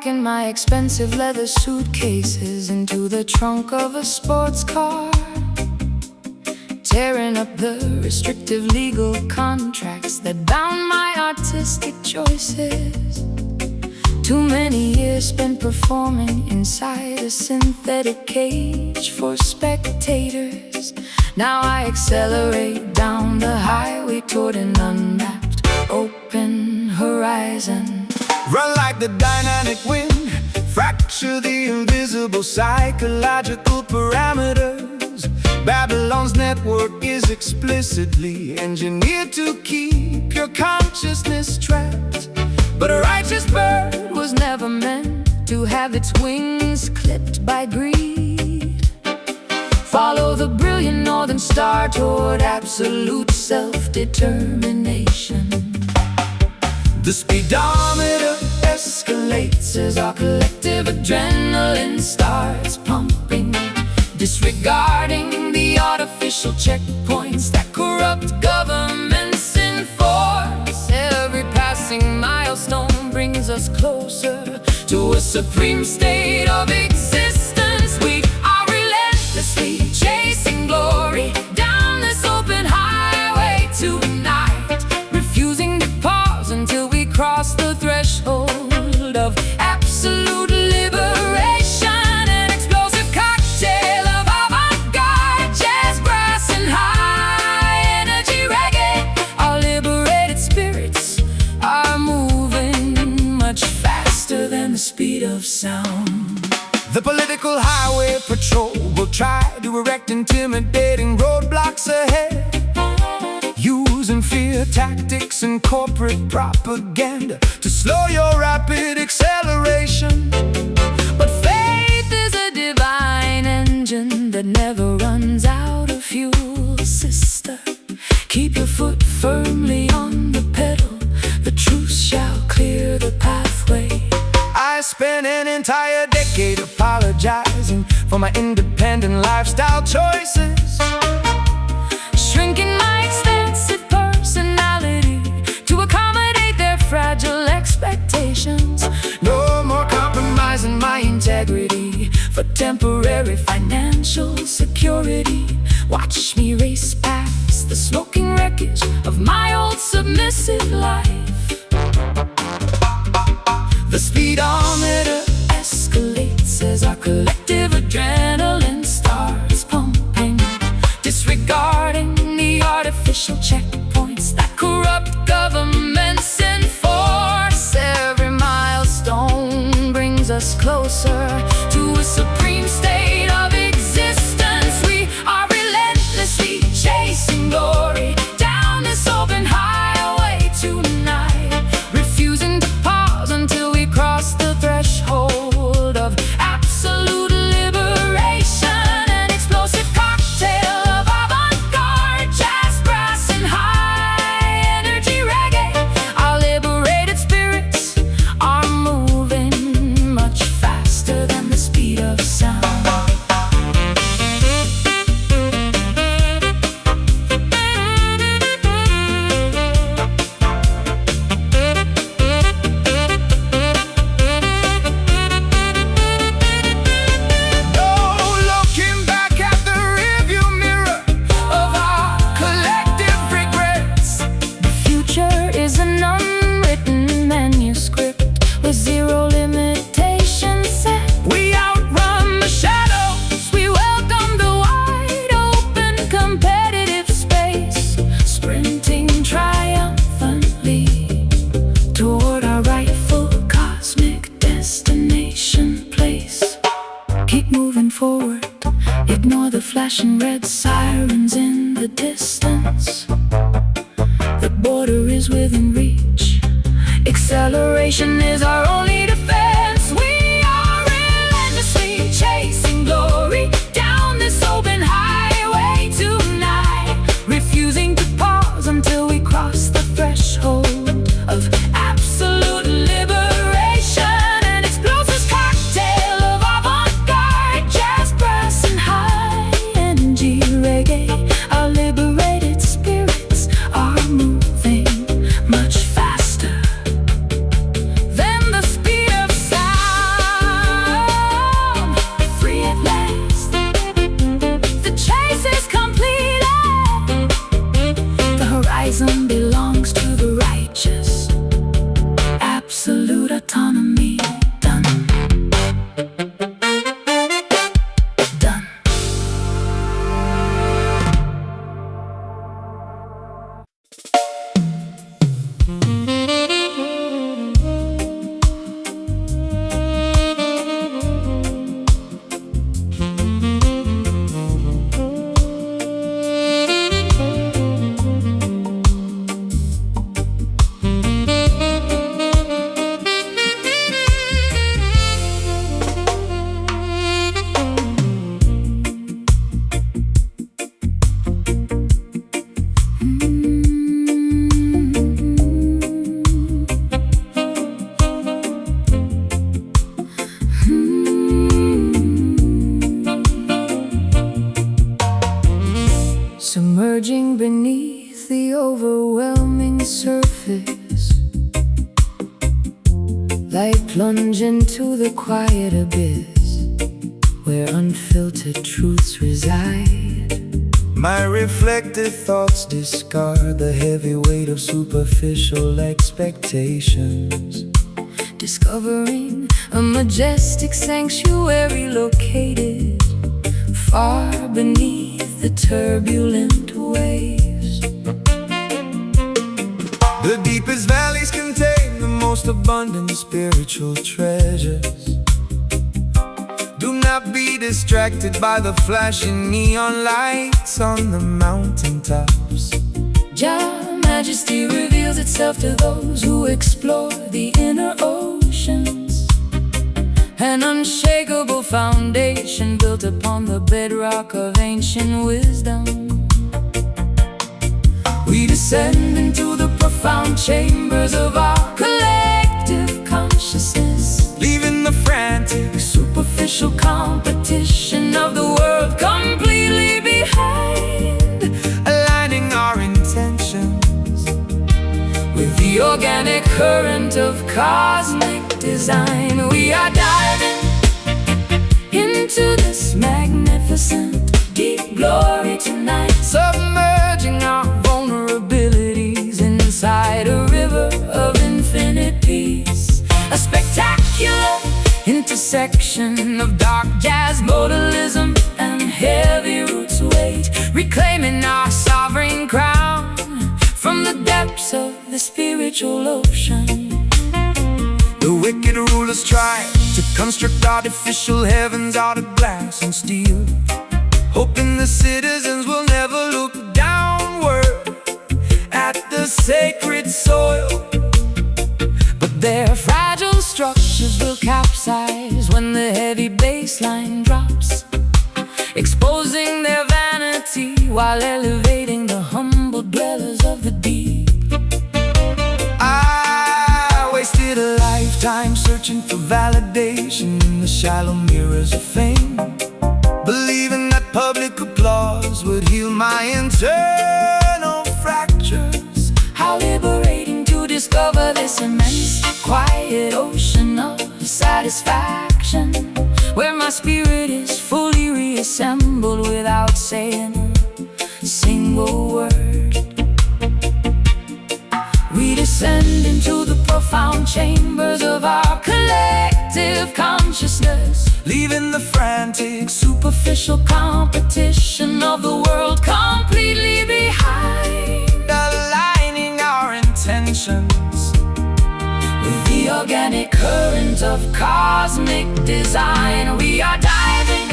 packing my expensive leather suitcases into the trunk of a sports car, tearing up the restrictive legal contracts that bound my artistic choices. Too many years spent performing inside a synthetic cage for spectators. Now I accelerate down the highway toward an unmapped, open horizon. Run like the dynamic wind, fracture the invisible psychological parameters. Babylon's network is explicitly engineered to keep your consciousness trapped. But a righteous bird was never meant to have its wings clipped by greed. Follow the brilliant northern star toward absolute self-determination. The speedometer escalates as our collective adrenaline starts pumping, disregarding the artificial checkpoints that corrupt governments enforce. Every passing milestone brings us closer to a supreme state of existence. We are relentlessly chasing glory down this open highway tonight, refusing to pause until we cross the threshold of absolute liberation. An explosive cocktail of avant-garde jazz, brass and high-energy reggae. Our liberated spirits are moving much faster than the speed of sound. The political highway patrol will try to erect intimidating roadblocks ahead, using fear tactics and corporate propaganda to slow your rapid acceleration. But faith is a divine engine that never runs out of fuel, sister. Keep your foot firmly on the pedal, the truth shall clear the pathway. I spent an entire decade apologizing for my independent lifestyle choices, shrinking my expensive personality to accommodate their fragile expectations. No more compromising my integrity for temporary financial security. Watch me race past the smoking wreckage of my old submissive life. The speedometer escalates as our collective adrenaline starts pumping, disregarding the artificial checkpoints that corrupt governments enforce. Every milestone brings us closer to a supreme state of existence. We are relentlessly chasing glory down this open highway tonight, refusing to pause until we cross the threshold of absolute liberation. An explosive cocktail of avant-garde jazz, brass and high-energy reggae. Our liberated spirits are moving much faster than the speed of sound. Zero limitations set. We outrun the shadows, we welcome the wide open competitive space, sprinting triumphantly toward our rightful cosmic destination place. Keep moving forward, ignore the flashing red sirens in the distance. The border is within reach, acceleration is our only defense. We are relentlessly chasing glory down this open highway tonight, refusing to pause until we cross the threshold of absolute liberation. An explosive cocktail of avant-garde jazz, brass and high-energy reggae. Our liberated spirits are moving much faster than the speed Plunge into the quiet abyss where unfiltered truths reside. My reflected thoughts discard the heavy weight of superficial expectations, Discovering a majestic sanctuary located far beneath the turbulent waves. The deepest valleys contain the most abundant spiritual treasures. Do not be distracted by the flashing neon lights on the mountaintops. Jah majesty reveals itself to those who explore the inner oceans, an unshakable foundation built upon the bedrock of ancient wisdom. We descend into the profound chambers of our collective consciousness, Leaving the frantic superficial competition of the world completely behind, aligning our intentions with the organic current of cosmic design. We are diving into this magnificent deep glory tonight, submerging our vulnerabilities inside a river of infinite peace. A spectacular intersection of dark jazz, modalism, and heavy roots weight, reclaiming our sovereign crown from the depths of the spiritual ocean. The wicked rulers try to construct artificial heavens out of glass and steel, hoping the citizens will never look downward at the sacred soil. But their fragile structures will capsize when the heavy bass line drops, exposing their vanity while elevating the humble dwellers of the deep. I wasted a lifetime searching for validation in the shallow mirrors of fame, believing that public applause would heal my internal fractures. How liberating to discover this immense, quiet ocean of satisfaction, where my spirit is fully reassembled without saying a single word. We descend into the profound chambers of our collective consciousness, Leaving the frantic superficial competition of the world completely behind, aligning our intentions with the organic current of cosmic design. We are diving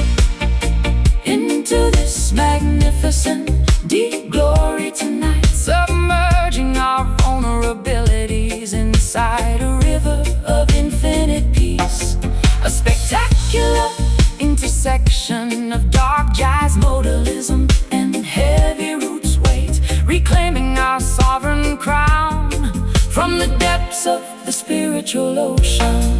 into this magnificent deep glory tonight, submerging our vulnerabilities inside a river of infinite peace. A spectacular intersection of dark jazz, modalism, and heavy roots weight, reclaiming our sovereign crown from the depths of the spiritual ocean.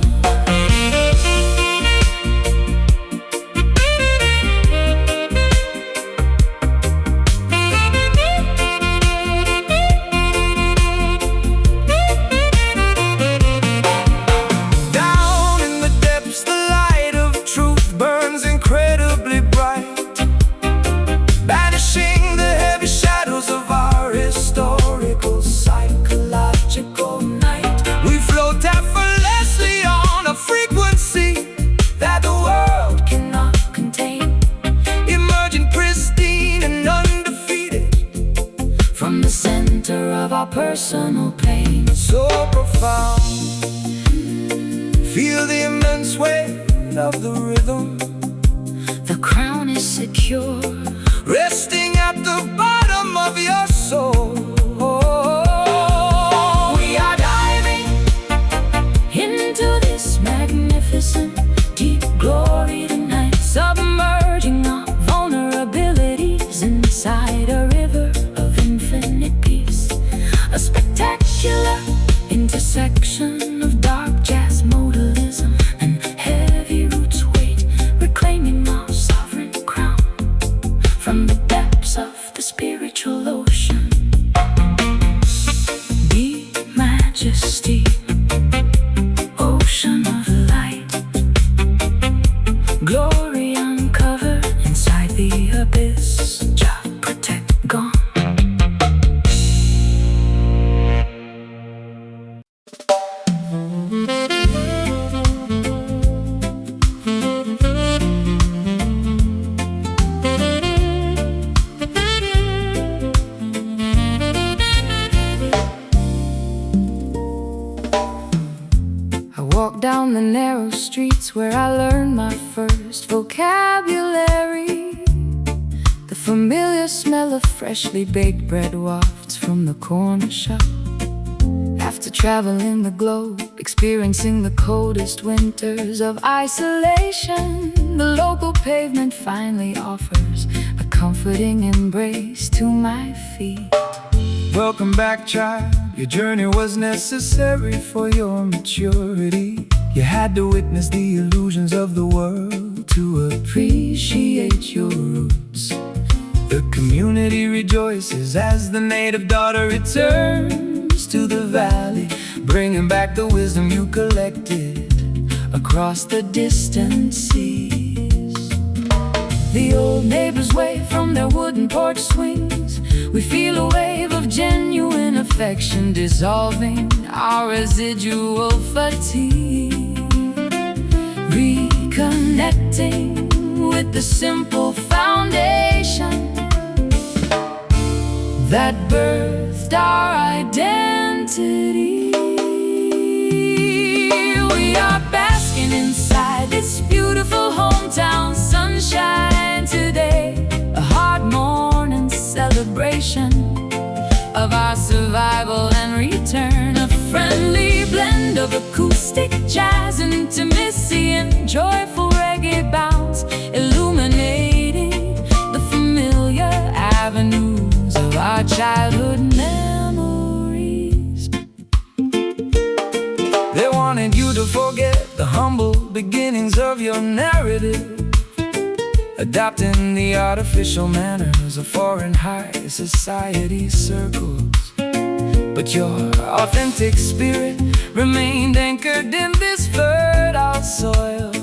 Personal pain so profound, feel the immense weight of the rhythm. The crown is secure, resting at the bottom of your soul. We are diving into this magnificent deep glory tonight, submerging our vulnerabilities inside a river of infinite peace. A spectacular intersection of dark jazz, modalism, and heavy roots weight, reclaiming our sovereign crown from the depths of the spiritual ocean. narrow streets where I learned my first vocabulary. The familiar smell of freshly baked bread wafts from the corner shop. After traveling the globe, experiencing the coldest winters of isolation, the local pavement finally offers a comforting embrace to my feet. Welcome back, child. Your journey was necessary for your maturity. You had to witness the illusions of the world to appreciate your roots. The community rejoices as the native daughter returns to the valley, bringing back the wisdom you collected across the distant seas. The old neighbors wave from their wooden porch swings. We feel a wave of genuine affection dissolving our residual fatigue. Reconnecting with the simple foundation that birthed our identity. We are basking inside this beautiful hometown sunshine today. A hard morning celebration of our survival and return. A friendly blend of acoustic jazz, intimacy, and joyful reggae bounce, illuminating the familiar avenues of our childhood memories. They wanted you to forget the humble beginnings of your narrative, adopting the artificial manners of foreign high society circles. But your authentic spirit remained anchored in this fertile soil.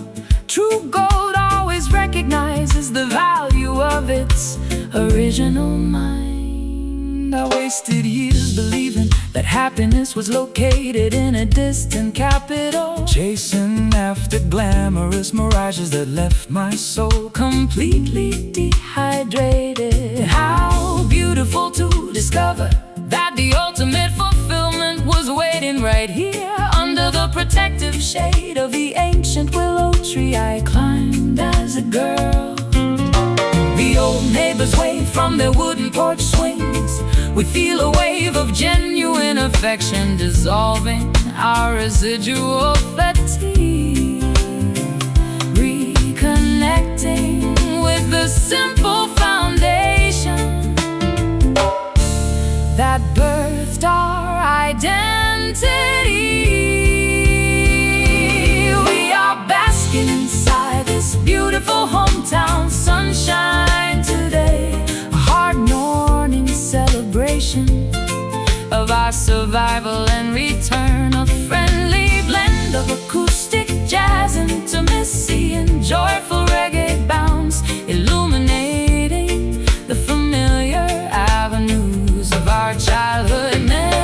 True gold always recognizes the value of its original mind. I wasted years believing that happiness was located in a distant capital, chasing after glamorous mirages that left my soul completely dehydrated. How beautiful to discover that the ultimate fulfillment was waiting right here, under the protective shade of the ancient willow tree I climbed as a girl. The old neighbors wave from their wooden porch swings. We feel a wave of genuine affection dissolving our residual fatigue. Reconnecting with the simple foundation that birthed our identity. We are basking inside this beautiful hometown sunshine today. A hard morning celebration of our survival and return. A friendly blend of acoustic jazz, intimacy, and joyful reggae bounce, illuminating the familiar avenues of our childhood memories.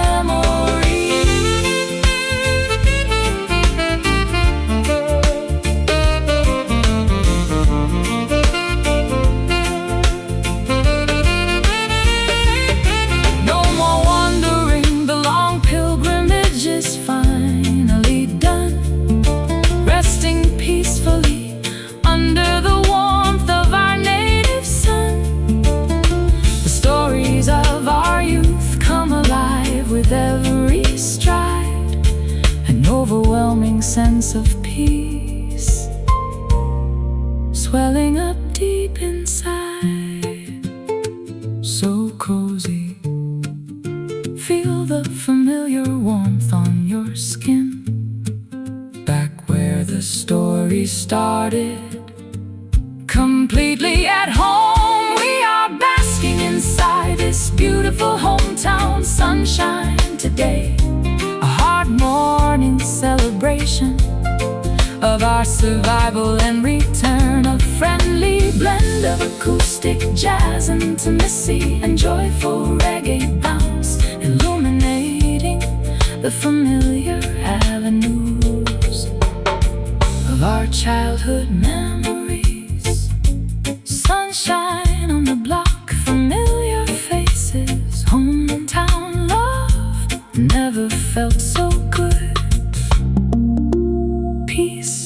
No more wandering, the long pilgrimage is finally done. Resting peacefully under the warmth of our native sun. The stories of our youth come alive with every stride, an overwhelming sense of peace swelling up deep inside. So cozy, feel the familiar warmth on your skin. Back where the story started, completely at home. We are basking inside this beautiful hometown sunshine today. A hard morning celebration of our survival and return. A friendly blend of acoustic jazz, intimacy, and joyful reggae bounce, illuminating the familiar avenues of our childhood memories. Sunshine on the block, familiar faces, hometown love never felt so good. Peace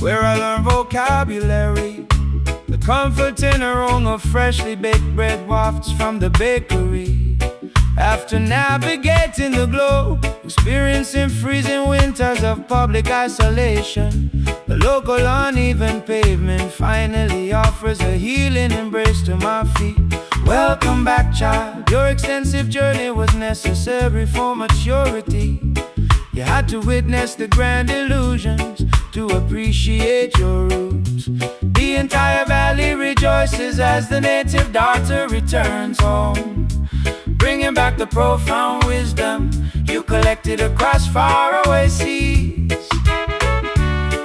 where I learn vocabulary. The comfort in aroma of freshly baked bread wafts from the bakery. After navigating the globe, experiencing freezing winters of public isolation, the local uneven pavement finally offers a healing embrace to my feet. Welcome back, child. Your extensive journey was necessary for maturity. You had to witness the grand illusions to appreciate your roots. The entire valley rejoices as the native daughter returns home, bringing back the profound wisdom you collected across faraway seas.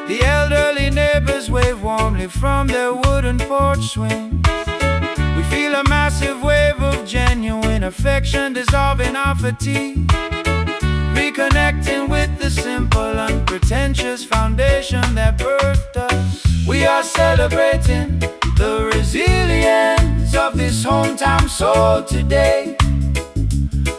The elderly neighbors wave warmly from their wooden porch swings. We feel a massive wave of genuine affection dissolving our fatigue, reconnecting with the simple, unpretentious foundation that birthed us. We are celebrating the resilience of this hometown soul today.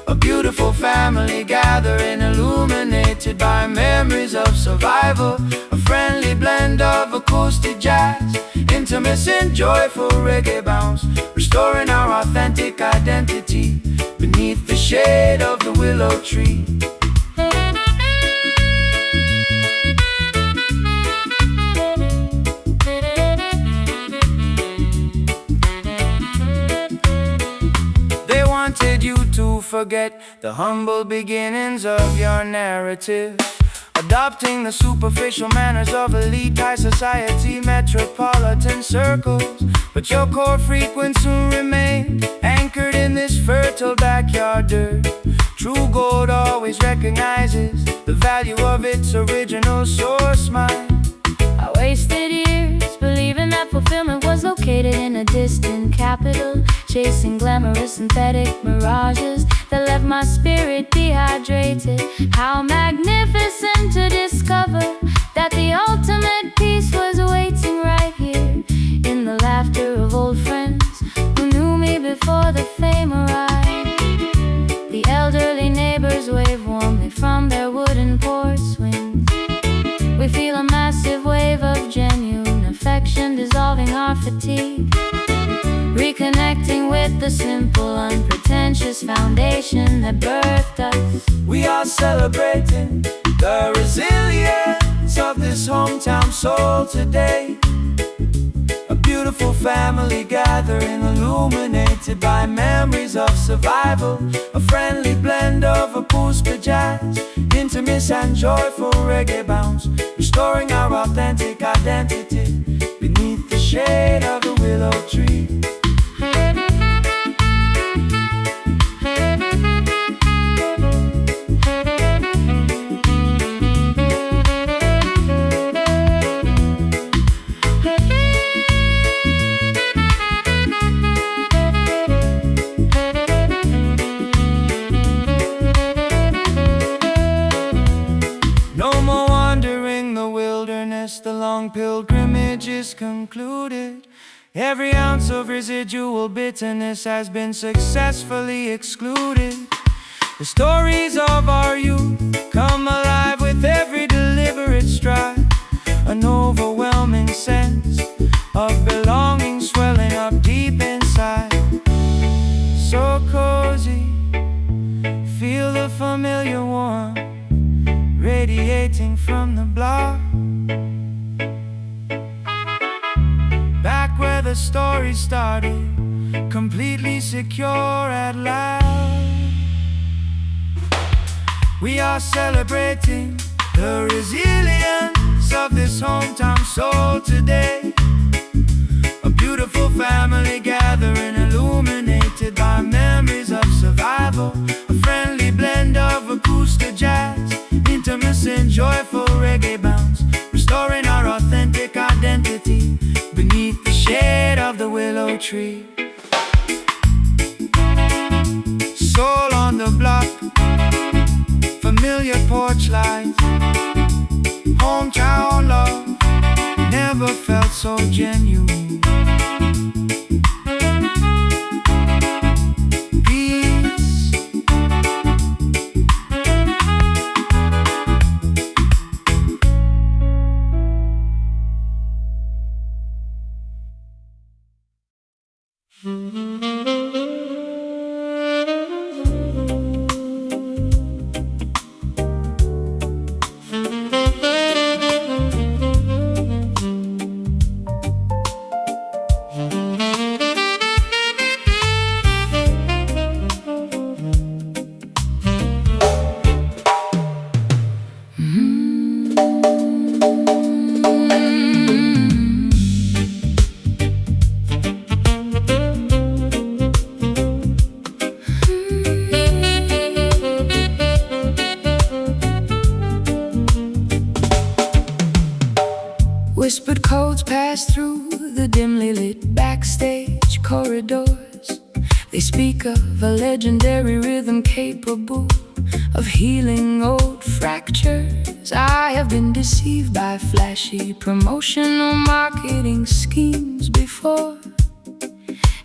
A beautiful family gathering, illuminated by memories of survival. A friendly blend of acoustic jazz, intimacy and joyful reggae bounce, restoring our authentic identity beneath the shade of the willow tree. They wanted you to forget the humble beginnings of your narrative, adopting the superficial manners of elite high society metropolitan circles. But your core frequency remained anchored in this fertile backyard dirt. True gold always recognizes the value of its original source mind. I wasted years believing that fulfillment was located in a distant capital, chasing glamorous synthetic mirages that left my spirit dehydrated. How magnificent to discover that the ultimate peace was waiting right here, in the laughter of old friends who knew me before the fame arrived. The elderly neighbors wave warmly from their wooden porch swings. We feel a massive wave of genuine affection dissolving our fatigue, reconnecting with the simple, unpretentious foundation that birthed us. We are celebrating the resilience of this hometown soul today. A beautiful family gathering, illuminated by memories of survival. A friendly blend of acoustic jazz, intimacy and joyful reggae bounce, restoring our authentic identity beneath the shade of the willow tree. No more wandering the wilderness, the long pilgrimage is concluded. Every ounce of residual bitterness has been successfully excluded. The stories of our youth come alive with every deliberate stride. An overwhelming sense of belonging swelling up deep inside. So cozy, feel the familiar warmth radiating from the block. Back where the story started, completely secure at last. We are celebrating the resilience of this hometown soul today. A beautiful family gathering, illuminated by memories of survival. A friendly blend of acoustic jazz, intimacy and joyful reggae bounce, restoring our authentic identity beneath the shade of the willow tree. Soul on the block, familiar porch lights, hometown love never felt so genuine. Whispered codes pass through the dimly lit backstage corridors. They speak of a legendary rhythm capable of healing old fractures. I have been deceived by flashy promotional marketing schemes before.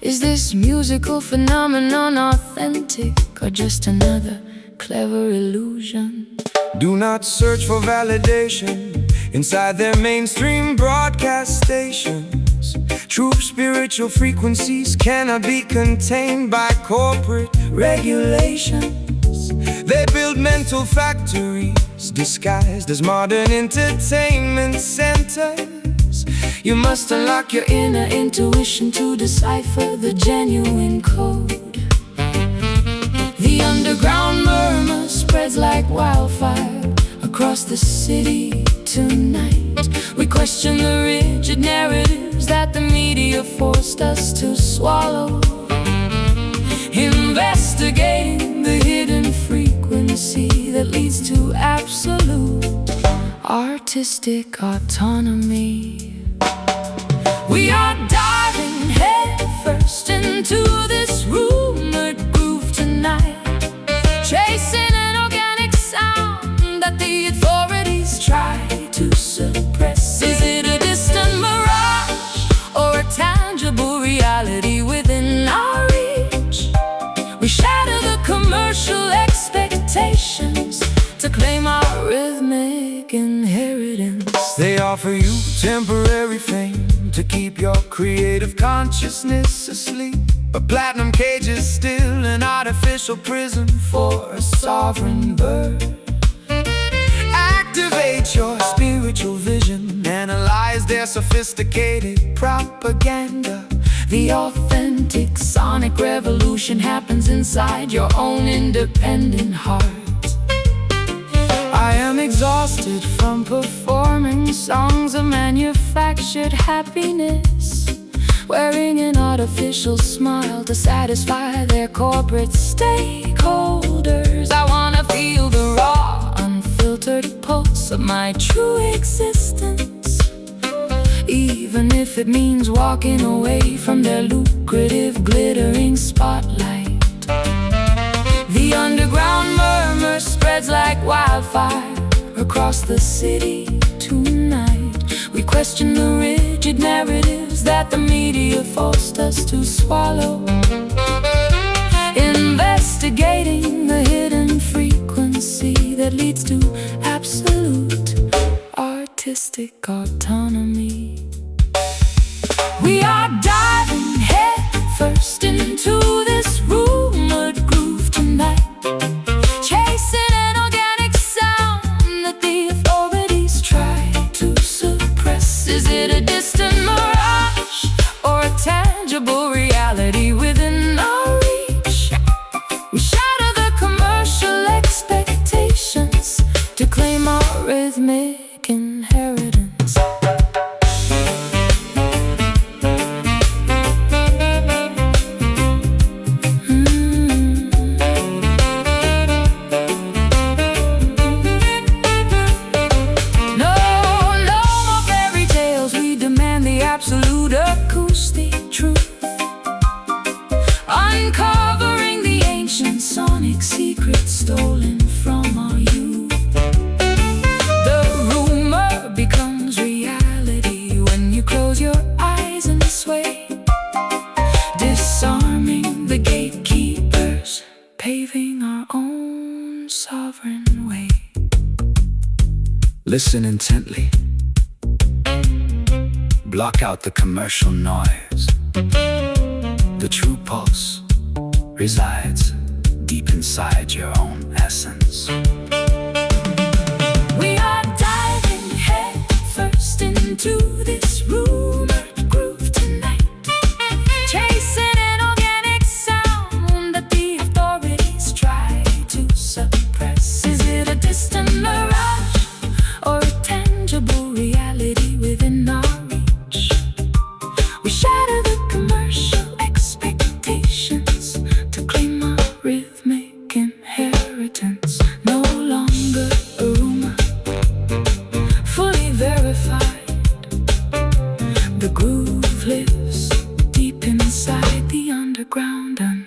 Is this musical phenomenon authentic or just another clever illusion? Do not search for validation inside their mainstream broadcast stations. True spiritual frequencies cannot be contained by corporate regulations. They build mental factories disguised as modern entertainment centers. You must unlock your inner intuition to decipher the genuine code. The underground murmur spreads like wildfire across the city tonight. We question the rigid narratives that the media forced us to swallow. Investigating the hidden frequency that leads to absolute artistic autonomy. We are diving headfirst into this rumored groove tonight, chasing an organic sound that the authorities try to suppress. Is it a distant mirage or a tangible reality within our reach? We shatter the commercial expectations to claim our rhythmic inheritance. They offer you temporary fame to keep your creative consciousness asleep. But platinum cage is still an artificial prison for a sovereign bird. Activate your spiritual vision, analyze their sophisticated propaganda. The authentic sonic revolution happens inside your own independent heart. I am exhausted from performing songs of manufactured happiness, wearing an artificial smile to satisfy their corporate stakeholders. I wanna feel the raw, unfiltered pulse of my true existence, even if it means walking away from their lucrative, glittering spotlight. The underground murmur spreads like wildfire across the city tonight. We question the rigid narratives that the media forced us to swallow. Investigating the hidden frequency that leads to absolute artistic autonomy. We are diving headfirst into this rumored groove tonight, chasing an organic sound that the authorities try to suppress. Is it a distant mirage or a tangible reality within our reach? We shatter the commercial expectations to claim our rhythmic inheritance. Absolute acoustic truth, uncovering the ancient sonic secrets stolen from our youth. The rumor becomes reality when you close your eyes and sway, disarming the gatekeepers, paving our own sovereign way. Listen intently. Block out the commercial noise. The true pulse resides deep inside your own essence. We are diving headfirst into this rumored groove tonight, chasing an organic sound that the authorities try to suppress. Is it a distant mirage or a tangible reality within our reach? We shatter the commercial expectations to claim our rhythmic inheritance. No longer a rumor, fully verified. The groove lives deep inside the underground and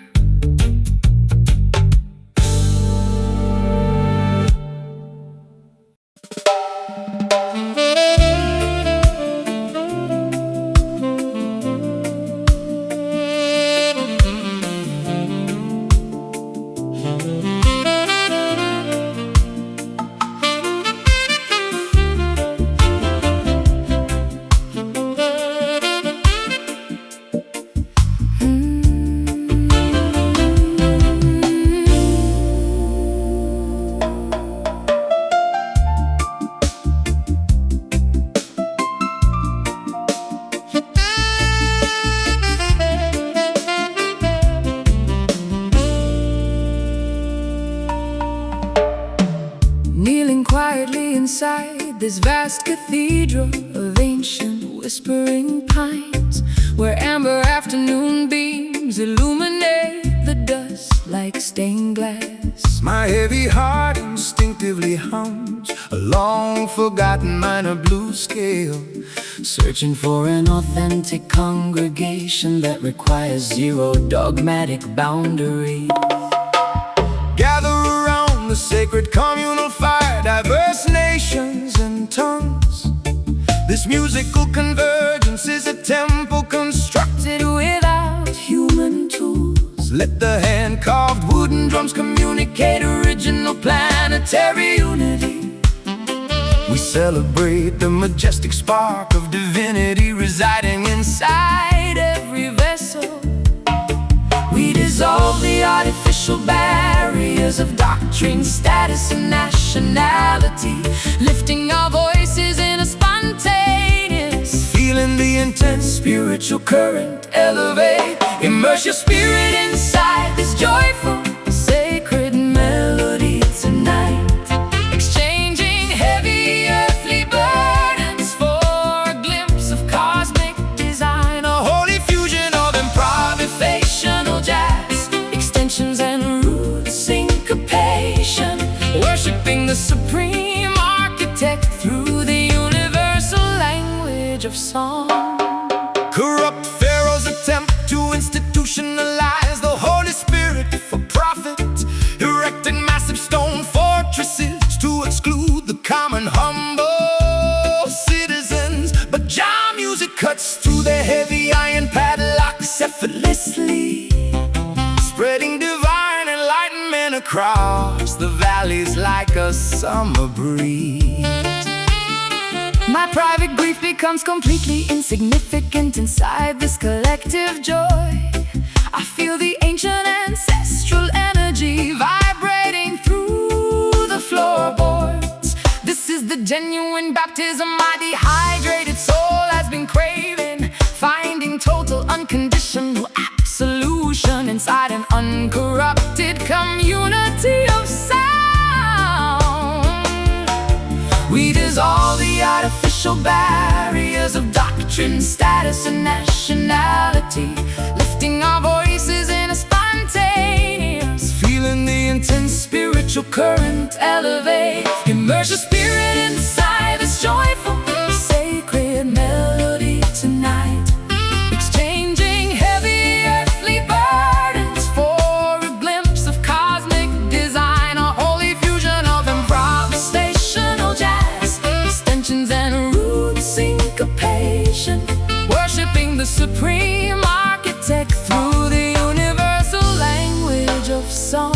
kneeling quietly inside this vast cathedral of ancient whispering pines, where amber afternoon beams illuminate the dust like stained glass. My heavy heart instinctively hums a long-forgotten minor blues scale, searching for an authentic congregation that requires zero dogmatic boundaries. gather around the sacred communal fire, diverse nations and tongues. This musical convergence is a temple constructed Without human tools, Let the hand-carved wooden drums communicate original planetary unity. We celebrate the majestic spark of divinity residing inside every vessel. we dissolve the artificial barriers of doctrine, status, and nationality, lifting our voices in a spontaneous, feeling the intense spiritual current elevate. Immerse your spirit inside this joyful, sacred melody tonight, exchanging heavy earthly burdens for a glimpse of cosmic design. a holy fusion of Improvisational jazz, extensions and rude syncopation, worshiping the supreme architect through the universal language of song. corrupt pharaoh's attempt to institutionalize the Holy Spirit for profit, erecting massive stone fortresses to exclude the common humble citizens. But Jah music cuts through their heavy iron padlocks effortlessly, spreading divine enlightenment across the valleys like a summer breeze. My private grief becomes completely insignificant inside this collective joy. I feel the ancient ancestral energy vibrating through the floorboards. This is the genuine baptism my dehydrated soul has been craving, finding total unconditional absolution inside an uncorrupted community of sound. We dissolve the artificial barriers of doctrine, status, and nationality, lifting our voices in a spontaneous, Feeling the intense spiritual current elevate. Immerse your spirit inside this joyful, sacred melody tonight, exchanging heavy earthly burdens for a glimpse of cosmic design, a holy fusion of improvisational jazz, extensions and rude syncopation, worshiping the supreme architect through the universal language of song.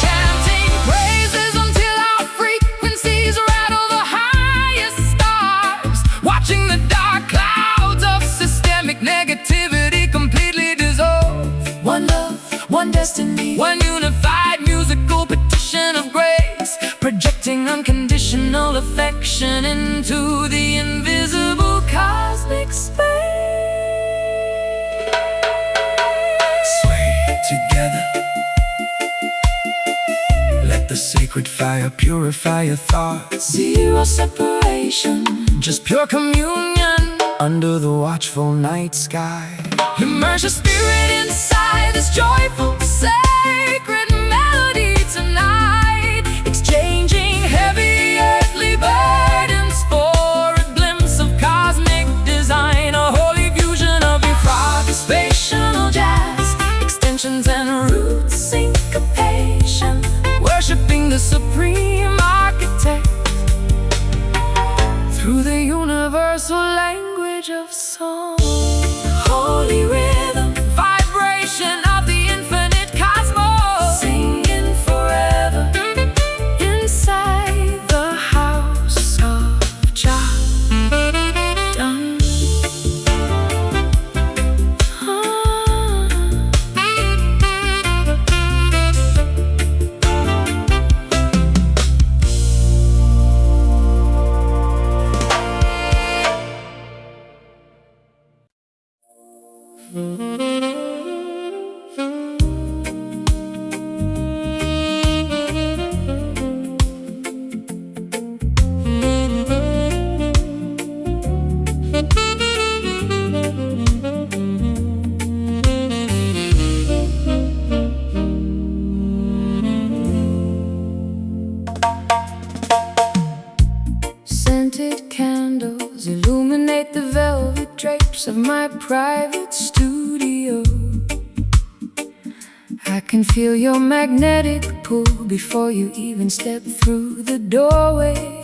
Chanting praises until our frequencies rattle the highest stars, watching the dark clouds of systemic negativity completely dissolve. One love, one destiny, one unified musical petition of grace, projecting unconditional affection into the invisible cosmic space. sway. sacred fire, purify your thoughts. Zero separation, Just pure communion under the watchful night sky. immerse your spirit inside this joyful, sacred melody tonight, exchanging heavy earthly burdens for a glimpse of cosmic design, a holy fusion of improvisational jazz, extensions and root syncopation, worshiping the supreme architect through the universal language of song. Holy rhythm, vibration of the infinite cosmos, singing forever inside the house of Jah. Dun. Scented candles illuminate the velvet drapes of my private studio. I can feel your magnetic pull before you even step through the doorway.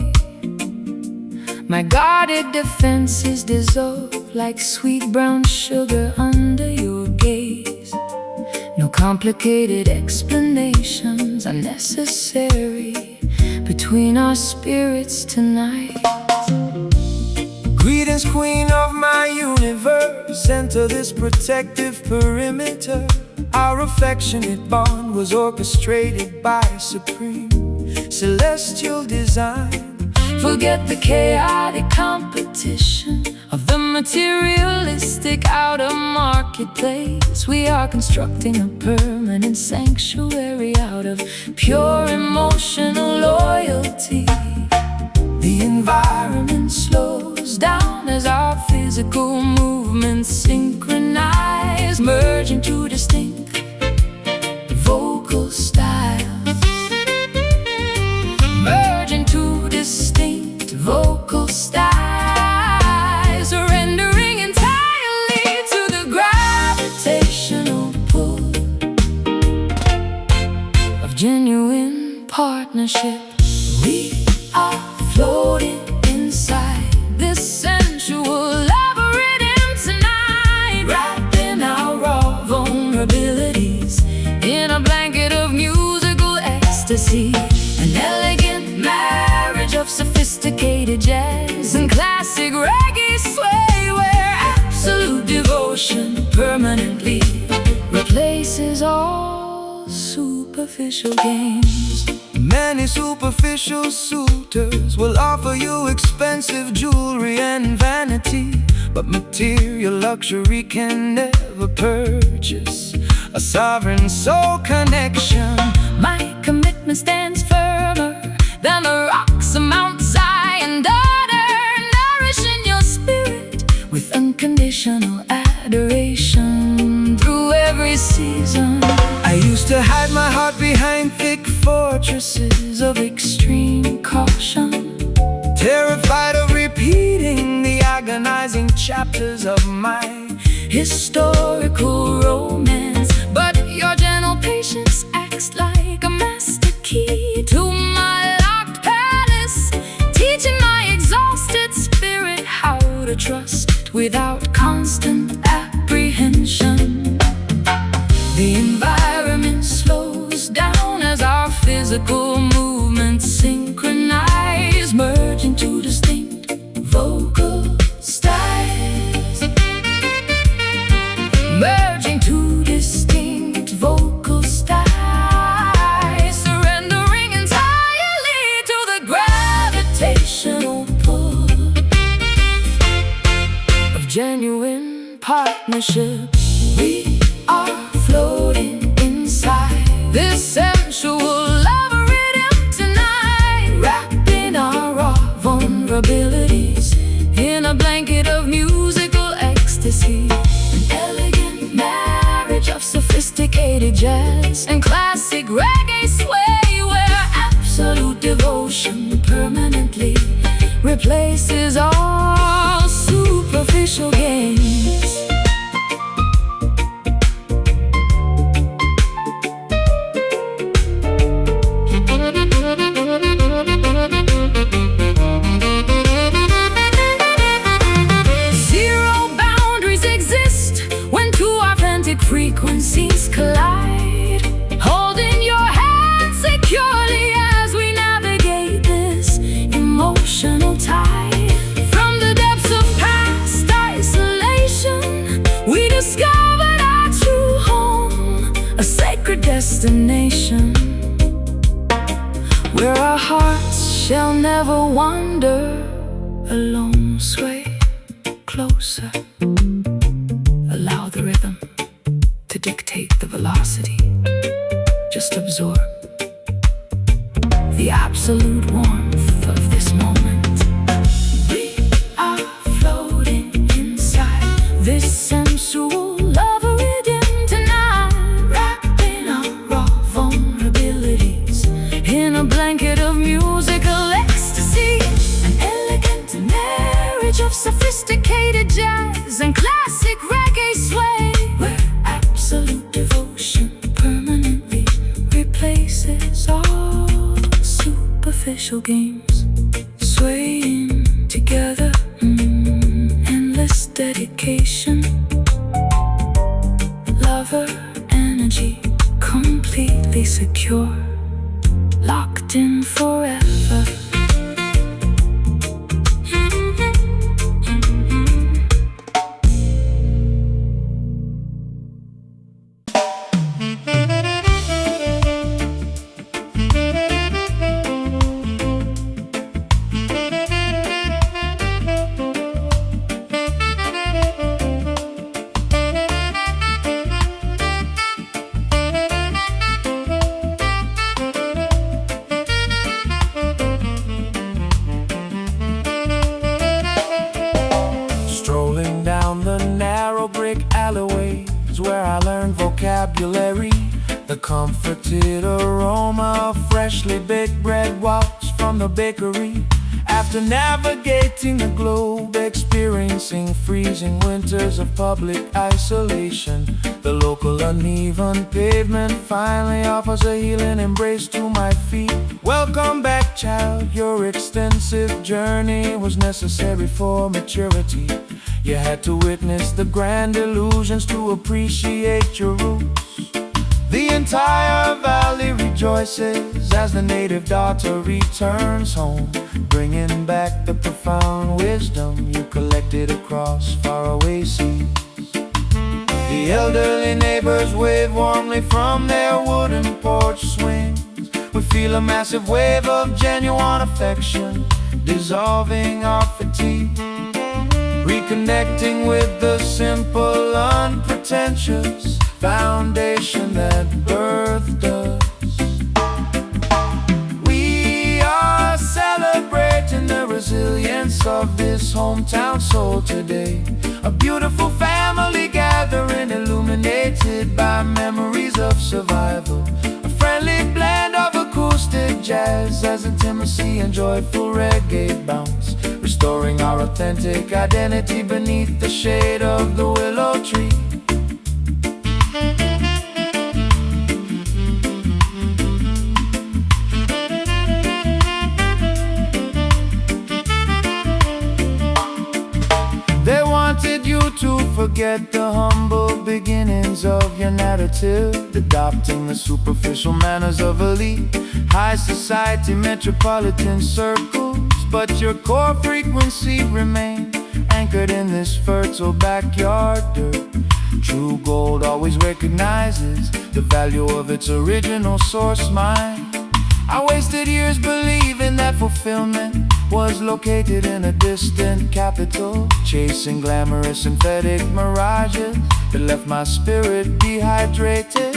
My guarded defenses dissolve like sweet brown sugar under your gaze. No complicated explanations are necessary between our spirits tonight. Greetings, queen of my universe. Enter this protective perimeter. Our affectionate bond was orchestrated by supreme celestial design. Forget the chaotic competition of the materialistic outer marketplace. We are constructing a permanent sanctuary out of pure emotional loyalty. The Environment slows down as our physical movements synchronize, merging two distinct vocal styles. Merging two distinct vocal styles, surrendering entirely to the gravitational pull of genuine partnership. We are floating inside this sensual labyrinth tonight, wrapping our raw vulnerabilities in a blanket of musical ecstasy. An elegant marriage of sophisticated jazz and classic reggae sway, where absolute devotion permanently replaces all superficial games. Many superficial suitors will offer you expensive jewelry and vanity, but material luxury can never purchase a sovereign soul connection. My commitment stands firmer than the rocks of Mount Zion, daughter, nourishing your spirit with unconditional adoration through every season. I used to hide my heart behind thick fortresses of extreme caution, terrified of repeating the agonizing chapters of my historical romance. But your gentle patience acts like a master key to my locked palace, teaching my exhausted spirit how to trust without constant apprehension. The environment slows down as our physical movements synchronize, merging two distinct vocal styles. Merging two distinct vocal styles, surrendering entirely to the gravitational pull of genuine partnership. We are floating inside this sensual labyrinth marriage of sophisticated jazz and classic reggae sway, where absolute devotion permanently replaces all superficial gains. Frequencies collide, holding your hand securely as we navigate this emotional tide. From the depths of past isolation, we discovered our true home, a sacred destination, where our hearts shall never wander alone. Sway closer, allow the rhythm to dictate the velocity. Just absorb the absolute warmth of this moment. We are floating inside this sensual love rhythm tonight, wrapped in our raw vulnerabilities, in a blanket of musical ecstasy, an elegant marriage of sophisticated jazz and classic reggae sway, where absolute devotion permanently replaces all superficial games. Swaying together, endless dedication, lover energy, completely secure, locked in forever. Where I learned vocabulary, the comforted aroma of freshly baked bread wafts from the bakery. After navigating the globe, experiencing freezing winters of public isolation, the local uneven pavement finally offers a healing embrace to my feet. Welcome back, child, your extensive journey was necessary for maturity. You had to witness the grand illusions to appreciate your roots. The entire valley rejoices as the native daughter returns home, bringing back the profound wisdom you collected across faraway seas. The elderly neighbors wave warmly from their wooden porch swings. We feel a massive wave of genuine affection dissolving our fatigue, reconnecting with the simple, unpretentious foundation that birthed us. We are celebrating the resilience of this hometown soul today. A beautiful family gathering, illuminated by memories of survival. A friendly blend of acoustic jazz as intimacy and joyful reggae bounce, restoring our authentic identity beneath the shade of the willow tree. They wanted you to forget the humble beginnings of your narrative, adopting the superficial manners of elite, high society, metropolitan circles. But your core frequency remained anchored in this fertile backyard dirt. True gold always recognizes the value of its original source mine. I wasted years believing that fulfillment was located in a distant capital, chasing glamorous synthetic mirages that left my spirit dehydrated.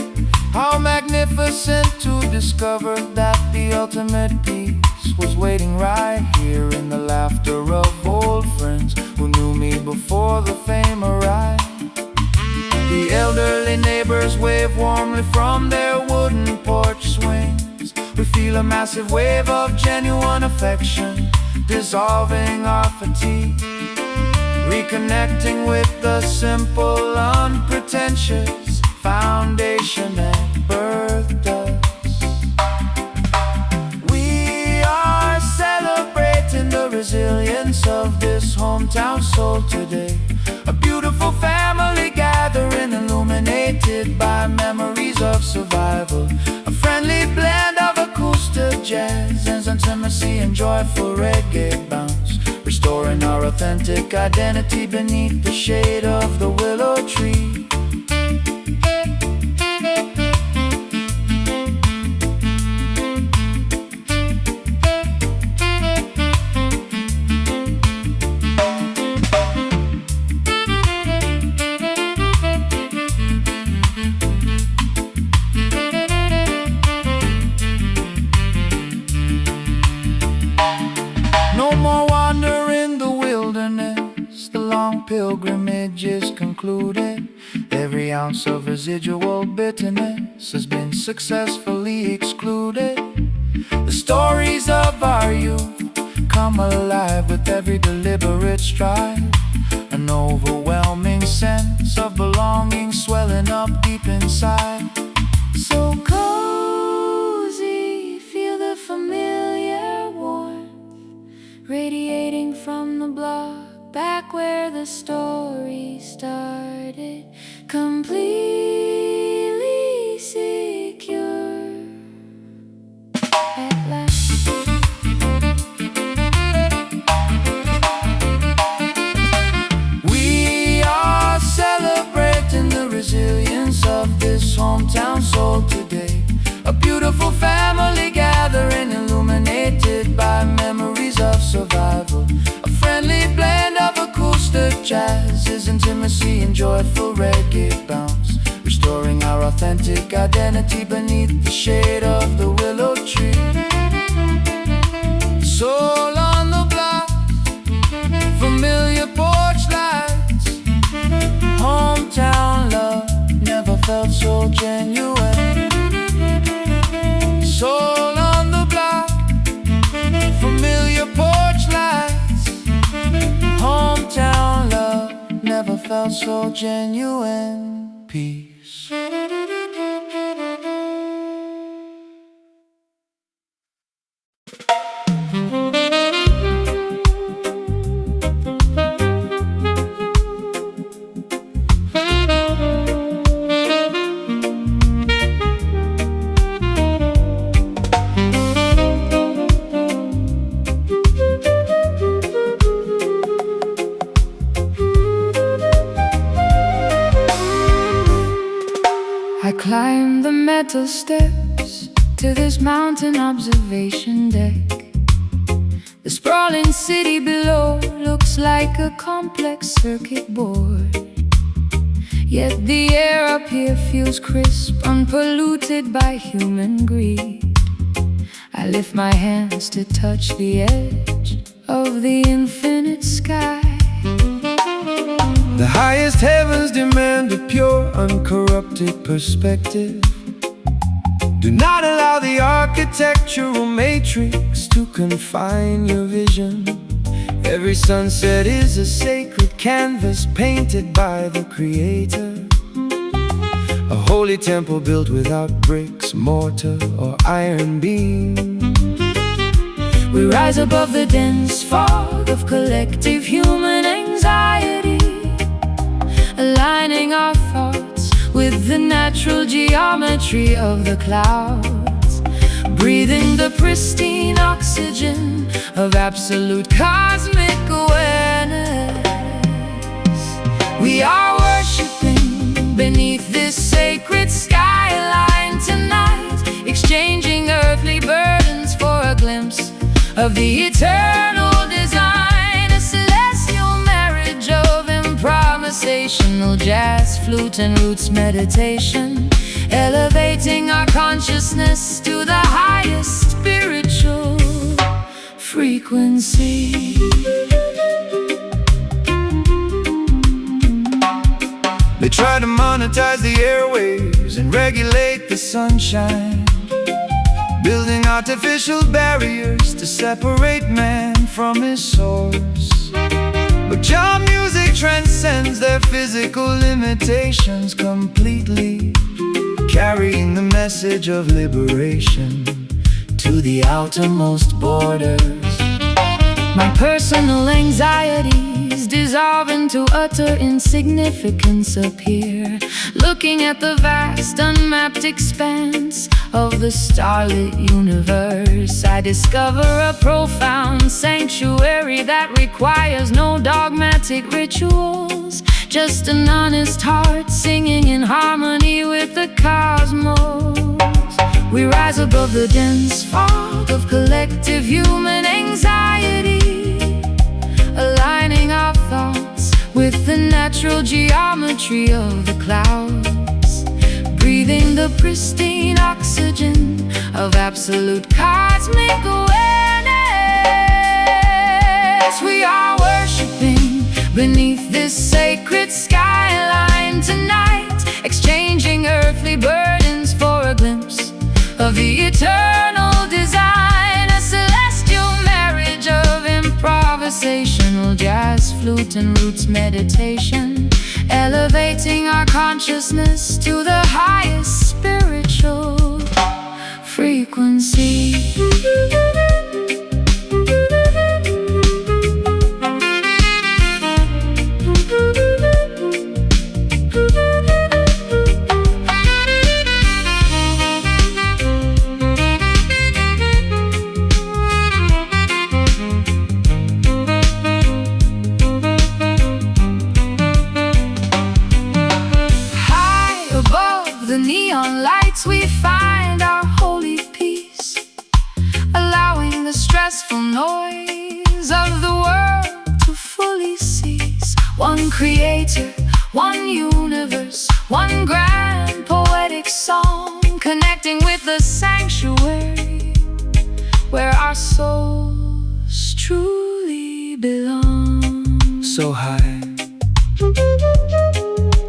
How magnificent to discover that the ultimate peace was waiting right here in the laughter of old friends who knew me before the fame arrived. The elderly neighbors wave warmly from their wooden porch swings. We feel a massive wave of genuine affection, dissolving our fatigue, reconnecting with the simple, unpretentious foundation that birthed us. We are celebrating the resilience of this hometown soul today. A beautiful family gathering, illuminated by memories of survival. A friendly blend of acoustic jazz and intimacy and joyful reggae bounce, restoring our authentic identity beneath the shade of the willow tree. No more wander in the wilderness, the long pilgrimage is concluded. Every ounce of residual bitterness has been successfully excluded. The stories of our youth come alive with every deliberate stride. An overwhelming sense of belonging swelling up deep inside. So cozy, feel the familiar warmth radiating from the block, back where the story started, completely secure at last. We are celebrating the resilience of this hometown soul today. A beautiful family gathering, illuminated by memories of survival. A friendly blend of acoustic jazz, is intimacy and joyful reggae bounce, restoring our authentic identity beneath the shade of the willow tree. Soul on the block, familiar porch lights, hometown love never felt so genuine. Soul on the block, familiar porch lights, hometown love never felt so genuine. Peace. I climbed the metal steps to this mountain observation deck. The sprawling city below looks like a complex circuit board, yet the air up here feels crisp, unpolluted by human greed. I lift my hands to touch the edge of the infinite sky. The highest heavens demand a pure, uncorrupted perspective. Do not allow the architectural matrix to confine your vision. Every sunset is a sacred canvas painted by the Creator. A holy temple built without bricks, mortar, or iron beams. We rise above the dense fog of collective human anxiety, aligning our thoughts with the natural geometry of the clouds, breathing the pristine oxygen of absolute cosmic awareness. We are worshiping beneath this sacred skyline tonight, exchanging earthly burdens for a glimpse of the eternal design. A celestial marriage of improvisational jazz, flute and roots meditation, elevating our consciousness to the highest spiritual frequency. The They try to monetize the airwaves and regulate the sunshine, building artificial barriers to separate man from his source. But your music transcends their physical limitations completely, carrying the message of liberation to the outermost borders. My personal anxieties dissolve into utter insignificance appear, looking at the vast unmapped expanse of the starlit universe. I discover a profound sanctuary that requires no dogmatic rituals, just an honest heart singing in harmony with the cosmos. We rise above the dense fog of collective human anxiety, aligning our thoughts with the natural geometry of the clouds, breathing the pristine oxygen of absolute cosmic awareness. We are worshiping beneath this sacred skyline tonight, exchanging earthly burdens for a glimpse of the eternal design, a celestial marriage of improvisational jazz, flute and roots meditation, elevating our consciousness to the highest spiritual frequency. Neon lights, we find our holy peace, allowing the stressful noise of the world to fully cease. One creator, one universe, one grand poetic song, connecting with the sanctuary where our souls truly belong. So high,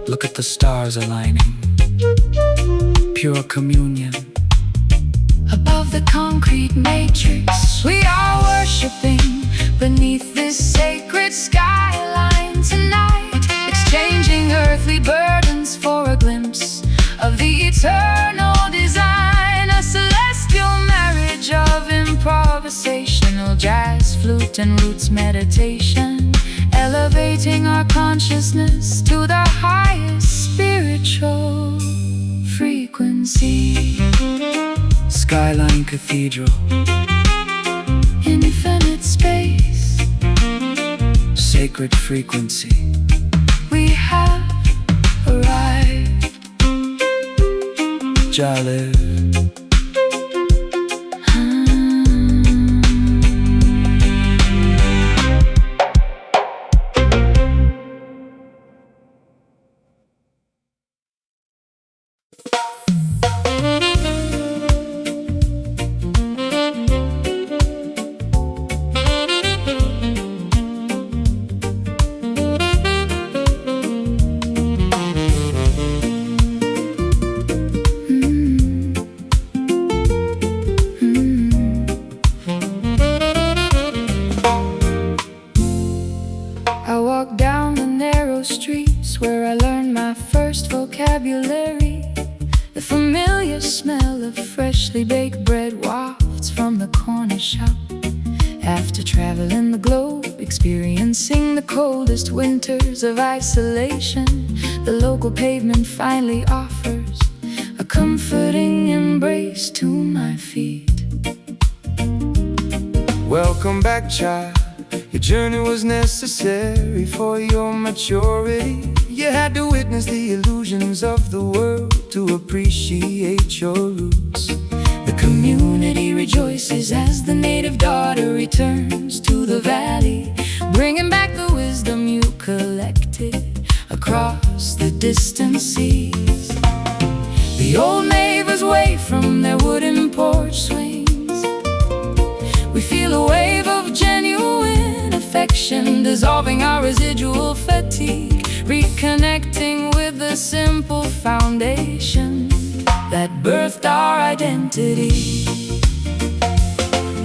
look at the stars aligning, pure communion. Above the concrete matrix, we are worshiping beneath this sacred skyline tonight, exchanging earthly burdens for a glimpse of the eternal design, a celestial marriage of improvisational jazz, flute and roots meditation, elevating our consciousness to the highest spiritual frequency. Skyline Cathedral, infinite space, sacred frequency. We have arrived. Jah live. The familiar smell of freshly baked bread wafts from the corner shop. After traveling the globe, experiencing the coldest winters of isolation, the local pavement finally offers a comforting embrace to my feet. Welcome back, child. Your journey was necessary for your maturity. You had to witness the illusions of the world to appreciate your roots. The community rejoices as the native daughter returns to the valley, bringing back the wisdom you collected across the distant seas. The old neighbors wave from their wooden porch swings. We feel a wave of genuine affection, dissolving our residual fatigue, reconnecting with the simple foundation that birthed our identity.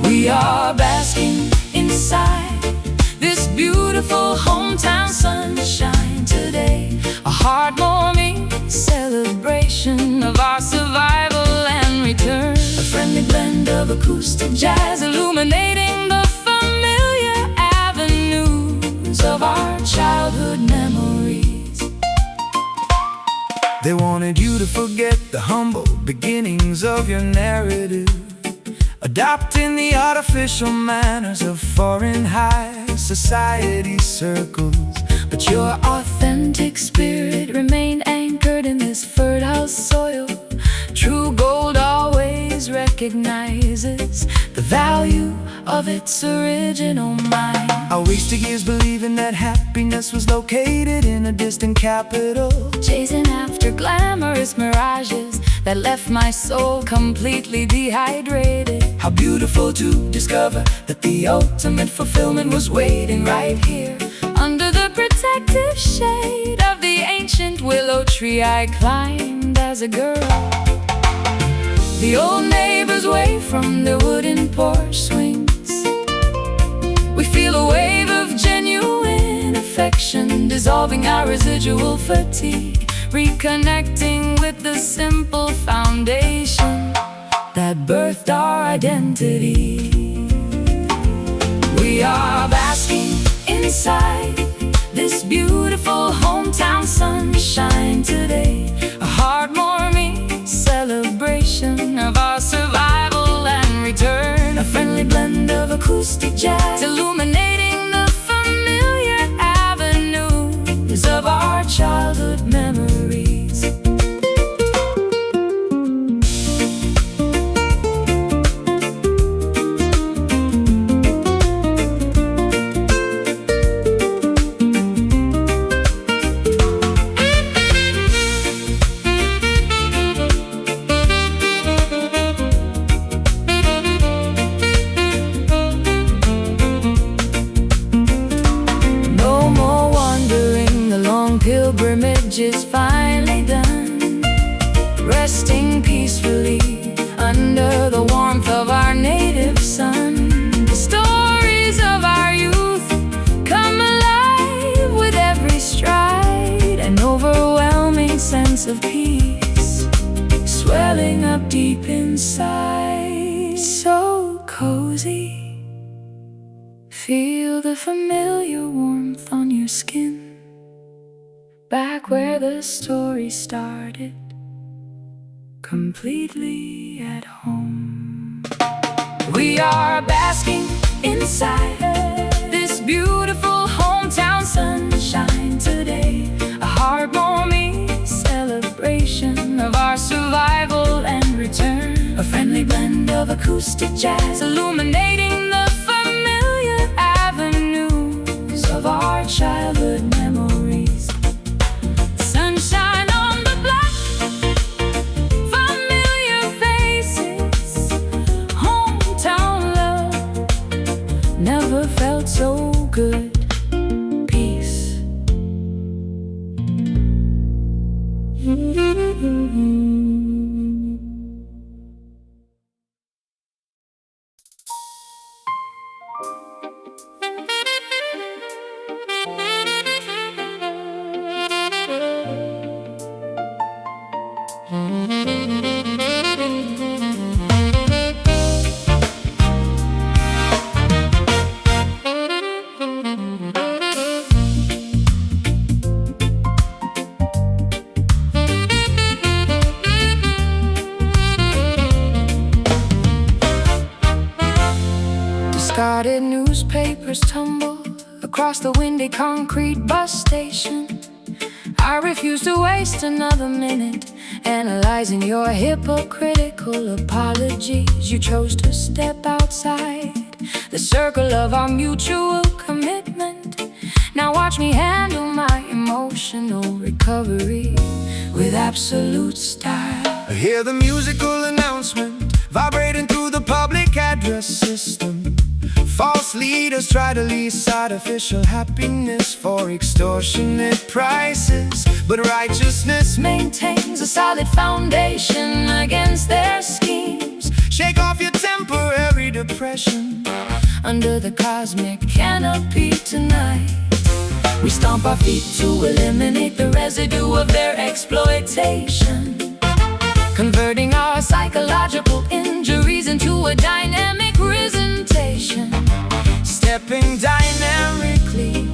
We are basking inside this beautiful hometown sunshine today, a heartwarming celebration of our survival and return. A friendly blend of acoustic jazz illuminating the familiar avenues of our childhood memories. They wanted you to forget the humble beginnings of your narrative, adopting the artificial manners of foreign high society circles. But your authentic spirit remained anchored in this fertile soil. True gold always recognizes the value of its original mind. I wasted years believing that happiness was located in a distant capital, chasing after glamorous mirages that left my soul completely dehydrated. How beautiful to discover that the ultimate fulfillment was waiting right here, under the protective shade of the ancient willow tree I climbed as a girl. The old neighbors wave from their wooden porch swings. We feel a wave of genuine affection dissolving our residual fatigue, reconnecting with the simple foundation that birthed our identity. We are basking inside this beautiful hometown sunshine today, a heartwarming celebration of our survival and return. A friendly blend of acoustic jazz illuminating the familiar avenues of our childhood memories. Pilgrimage is finally done, resting peacefully under the warmth of our native sun. The stories of our youth come alive with every stride, an overwhelming sense of peace swelling up deep inside. So cozy, feel the familiar warmth on your skin, back where the story started, completely at home. We are basking inside this beautiful hometown sunshine today, a heartwarming celebration of our survival and return. A friendly blend of acoustic jazz illuminating the familiar avenues of our childhood memories. Sunshine on the block, familiar faces, hometown love never felt so good. Peace. Discarded newspapers tumble across the windy concrete bus station. I refuse to waste another minute analyzing your hypocritical apologies. You chose to step outside the circle of our mutual commitment. Now watch me handle my emotional recovery with absolute style. I hear the musical announcement vibrating through the public address system. False leaders try to lease artificial happiness for extortionate prices, but righteousness maintains a solid foundation against their schemes. shake off your temporary depression Under the cosmic canopy tonight, we stomp our feet to eliminate the residue of their exploitation, converting our psychological injuries into a dynamic presentation. stepping dynamically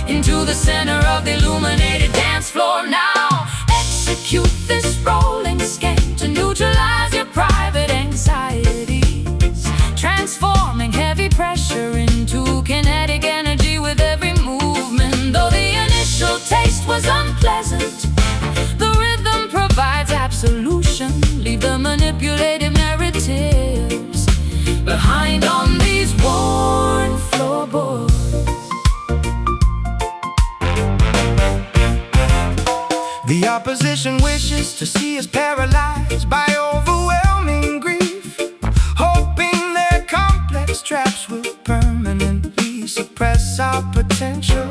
Into the center of the illuminated dance floor now. Execute this rolling scheme to neutralize your private anxieties, transforming heavy pressure into kinetic energy with every movement. Though the initial taste was unpleasant, the rhythm provides absolution. Leave the manipulative narratives behind on these worn floorboards. The opposition wishes to see us paralyzed by overwhelming grief, hoping their complex traps will permanently suppress our potential.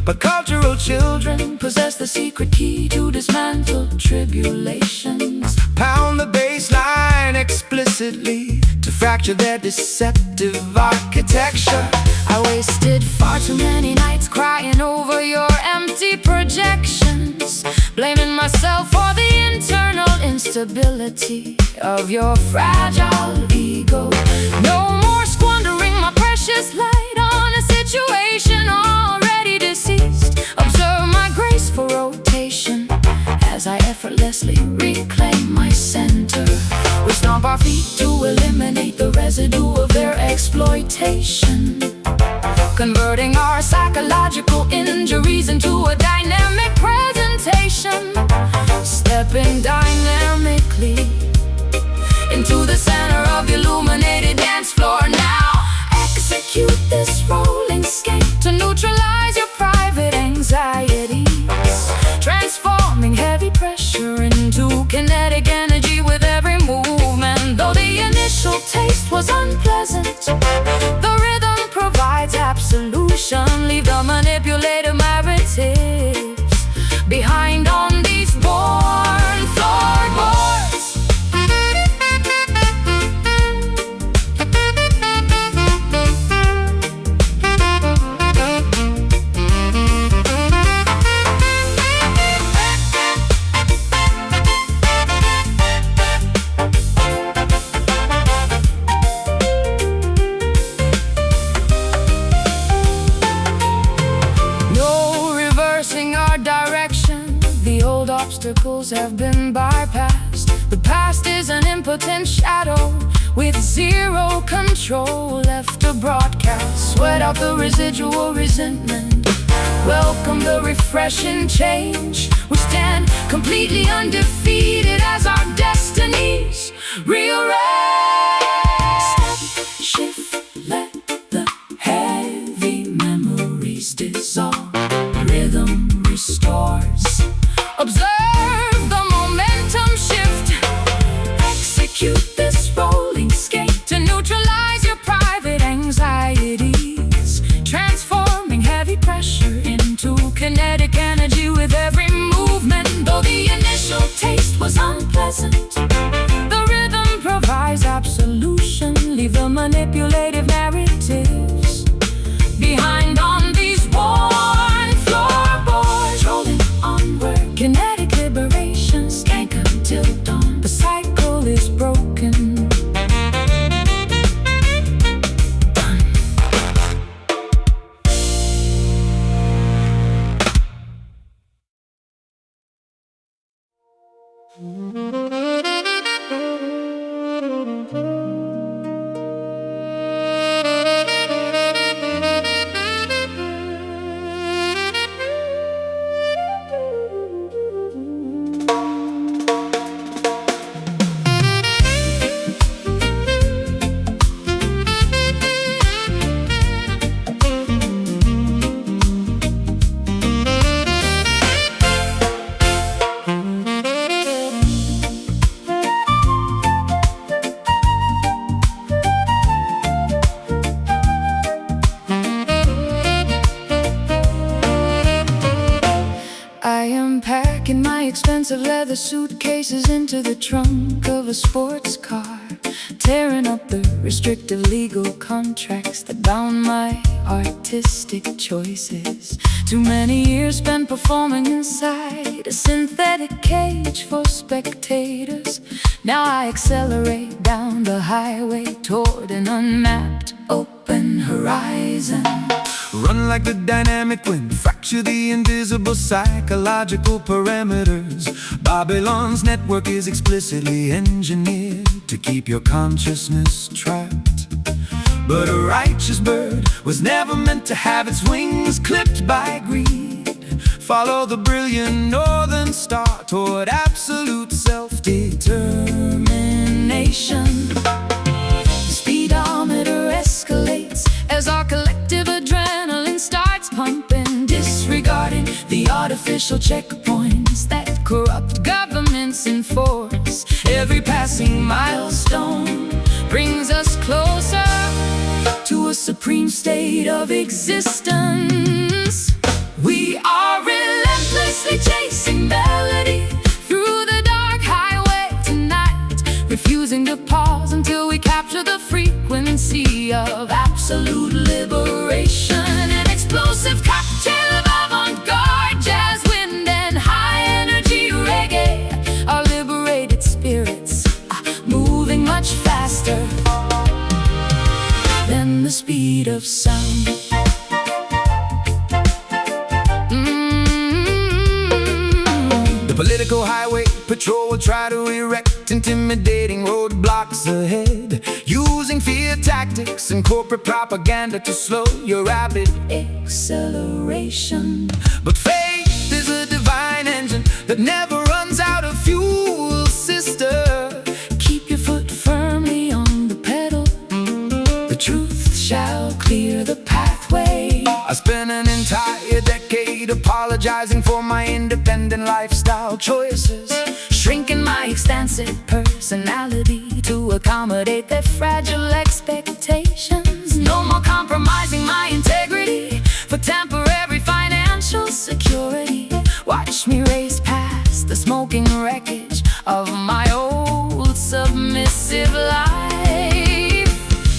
But cultural children Possess the secret key to dismantle tribulations, pound the bass line explicitly to fracture their deceptive architecture. I wasted far too many nights crying over your empty projections, blaming myself for the internal instability of your fragile ego. No more squandering my precious light on a situation already deceased. Observe my graceful rotation as I effortlessly reclaim my center. We stomp our feet to eliminate the residue of their exploitation, converting our psychological injuries into a dynamic presentation. Stepping dynamically into the center of the illuminated dance floor now. Execute this rolling scheme to neutralize your private anxieties, transforming heavy pressure into kinetic energy with every movement. Though the initial taste was unpleasant, the rhythm provides absolution. Leave the manipulative narratives behind on these worn floorboards. Obstacles have been bypassed. The past is an impotent shadow with zero control left to broadcast. Sweat out the residual resentment, welcome the refreshing change. We stand completely undefeated as our destinies rearrange. Shift, let the heavy memories dissolve. Rhythm restores. Observe the momentum shift. Execute this rolling skate to neutralize your private anxieties, transforming heavy pressure into kinetic energy with every movement. Though the initial taste was unpleasant, the rhythm provides absolution. Leave the manipulative narratives behind on these worn floorboards. Rolling onward, kinetic liberation, skank until dawn. The cycle is broken. leather suitcases into the trunk of a sports car, tearing up the restrictive legal contracts that bound my artistic choices. Too many years spent performing inside a synthetic cage for spectators. Now I accelerate down the highway toward an unmapped open horizon. Run like the dynamic wind, fracture the invisible psychological parameters. Babylon's network is explicitly engineered to keep your consciousness trapped. But a righteous bird was never meant to have its wings clipped by greed. Follow the brilliant northern star toward absolute self-determination. The speedometer escalates as our collective adrenaline starts pumping, disregarding the artificial checkpoints that corrupt governments enforce. Every passing milestone brings us closer to a supreme state of existence. We are relentlessly chasing melody through the dark highway tonight, refusing to pause until we capture the frequency of absolute liberation. An explosive cocktail of avant-garde jazz, wind, and high-energy reggae. Our liberated spirits are moving much faster than the speed of sound. The political highway patrol will try to erect intimidating roadblocks ahead, using fear tactics and corporate propaganda to slow your rapid acceleration. But faith is a divine engine that never runs out of fuel, sister. Keep your foot firmly on the pedal. The truth shall clear the pathway. I spent an entire decade apologizing for my independent lifestyle choices, shrinking my extensive personality to accommodate their fragile expectations. No more compromising my integrity for temporary financial security. Watch me race past the smoking wreckage of my old submissive life.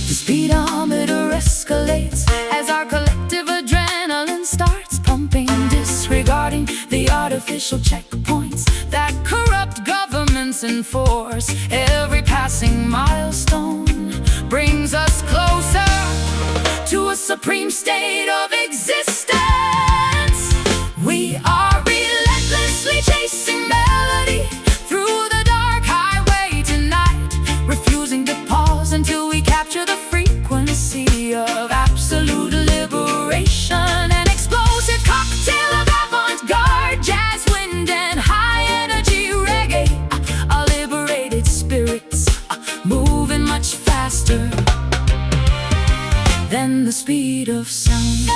The speedometer escalates as our collective adrenaline starts pumping, disregarding the artificial checkpoints that corrupt governments enforce. Every passing milestone brings us closer to a supreme state of existence. We are relentlessly chasing melody through the dark highway tonight, refusing to pause until we capture the frequency of absolute liberation. An explosive cocktail of avant-garde jazz, wind, and high-energy reggae. Our liberated spirits are moving much faster than the speed of sound.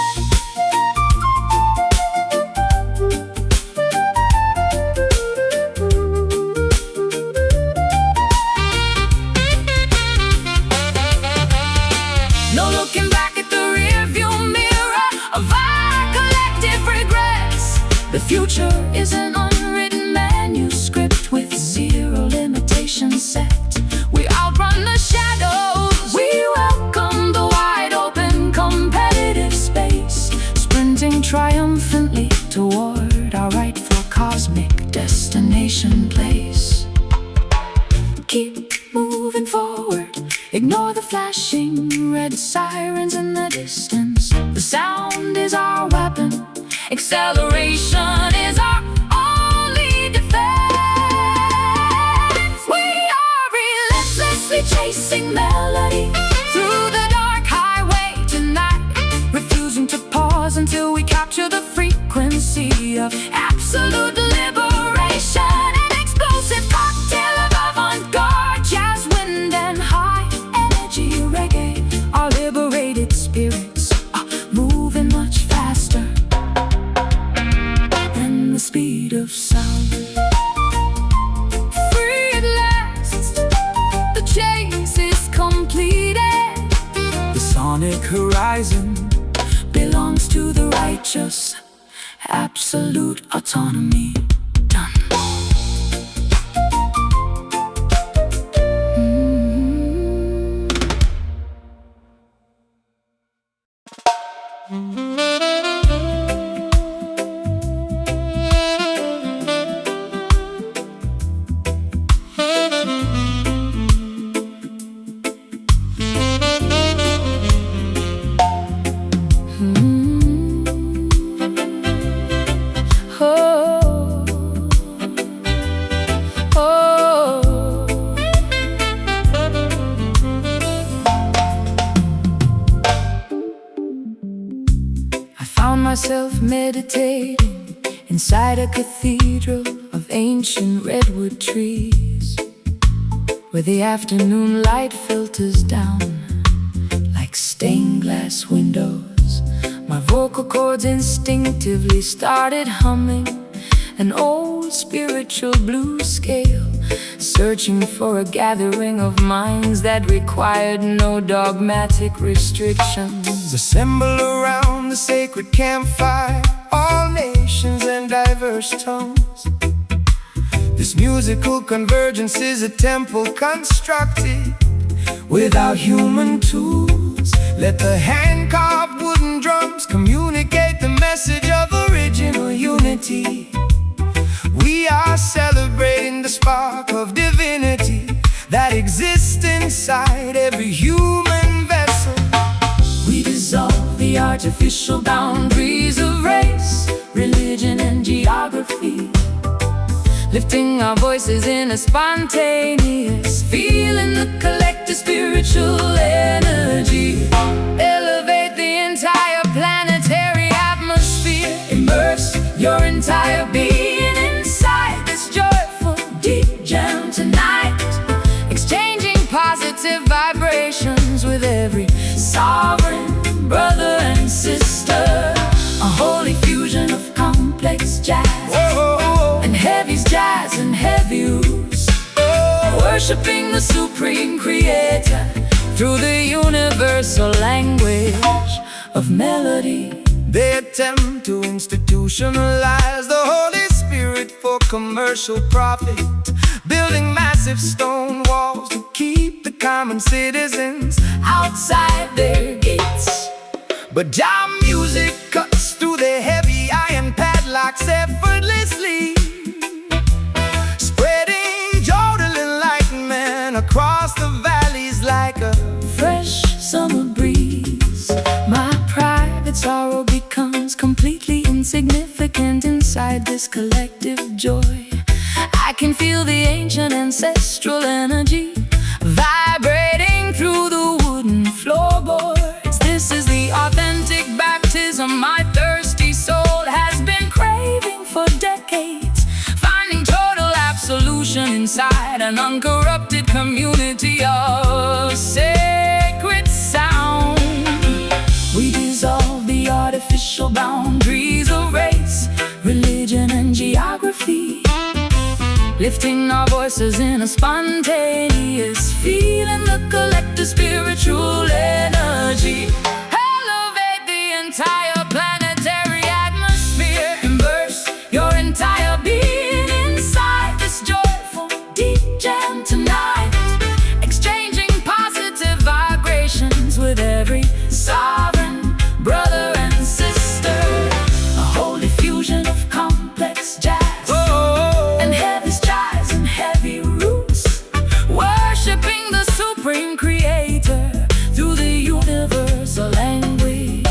No looking back at the rearview mirror of our collective regrets. The future is an unwritten manuscript with zero limitations set. We outrun the shadows, we welcome the wide open competitive space, sprinting triumphantly toward our rightful cosmic destination place. Keep moving forward, ignore the flashing red sirens in the distance. The sound is our weapon, acceleration is our only defense. We are relentlessly chasing melody through the dark highway tonight, refusing to pause until we capture the frequency of absolute liberation. An explosive cocktail of avant-garde jazz, wind, and high-energy reggae. Our liberated spirits are moving much faster than the speed of sound. Free at last, the chase is completed. The sonic horizon belongs to the righteous, absolute autonomy. Done. myself meditating inside a cathedral of ancient redwood trees, where the afternoon light filters down like stained glass windows. My vocal cords instinctively started humming an old spiritual blues scale, searching for a gathering of minds that required no dogmatic restrictions. Assemble around the sacred campfire, all nations and diverse tongues. This musical convergence is a temple constructed without human tools. Let the hand-carved wooden drums communicate the message of original unity. We are celebrating the spark of divinity that exists inside every human vessel. We dissolve the artificial boundaries of race, religion, and geography, lifting our voices in a spontaneous feeling the collective spiritual energy. Elevate the entire planetary atmosphere, immerse your entire being inside this joyful deep jam tonight, exchanging positive vibrations with every sovereign brother and sister. A holy fusion of complex jazz and heavy's jazz and heavy roots, worshiping the supreme creator through the universal language of melody. They attempt to institutionalize the Holy Spirit for commercial profit, building massive stone walls to keep the common citizens Outside their gates, but jam music cuts through the heavy iron padlocks effortlessly, spreading jolt enlightenment across the valleys like a fresh summer breeze. My private sorrow becomes completely insignificant inside this collective joy. I can feel the ancient ancestral energy vibrating through the wooden floorboards. This is the authentic baptism my thirsty soul has been craving for decades, finding total absolution inside an uncorrupted community of sacred sound. We dissolve the artificial boundaries of race, religion, and geography, lifting our voices in a spontaneous feeling the collective spiritual energy. Elevate the entire planetary atmosphere, immerse your entire being inside this joyful deep jam tonight, exchanging positive vibrations with every sovereign brother and sister. A holy fusion of complex jazz and heavy's jazz and heavy roots, worshiping the supreme creator through the universal language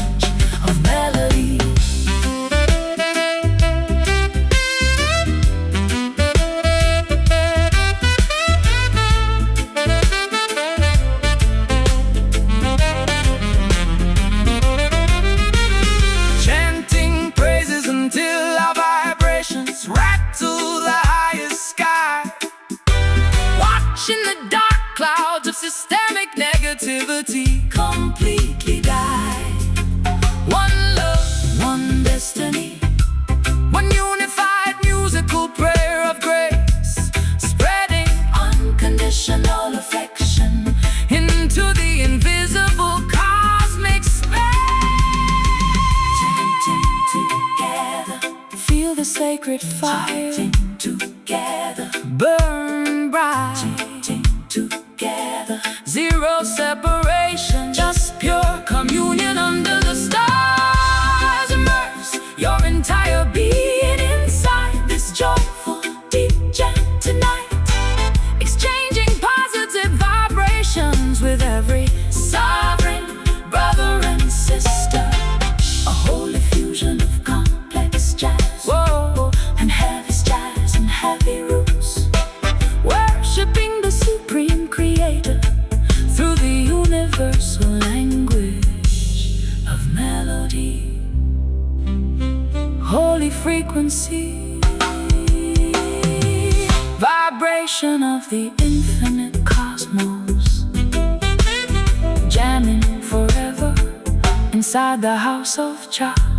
of melody. chanting praises until our vibrations rattle the highest sky, Watching the dark clouds of systemic negativity completely die. One love, one destiny, one unified musical prayer of grace, spreading unconditional affection into the invisible cosmic space. Chanting together, feel the sacred fire. Chanting together, burn bright. Chanting together, zero separation, just pure communion under the stars. Immerse your entire being inside this joyful deep jam tonight, exchanging positive vibrations with every sovereign brother and sister. A holy fusion of complex jazz and heavy's jazz and heavy roots, frequency, vibration of the infinite cosmos, jamming forever inside the house of Jah.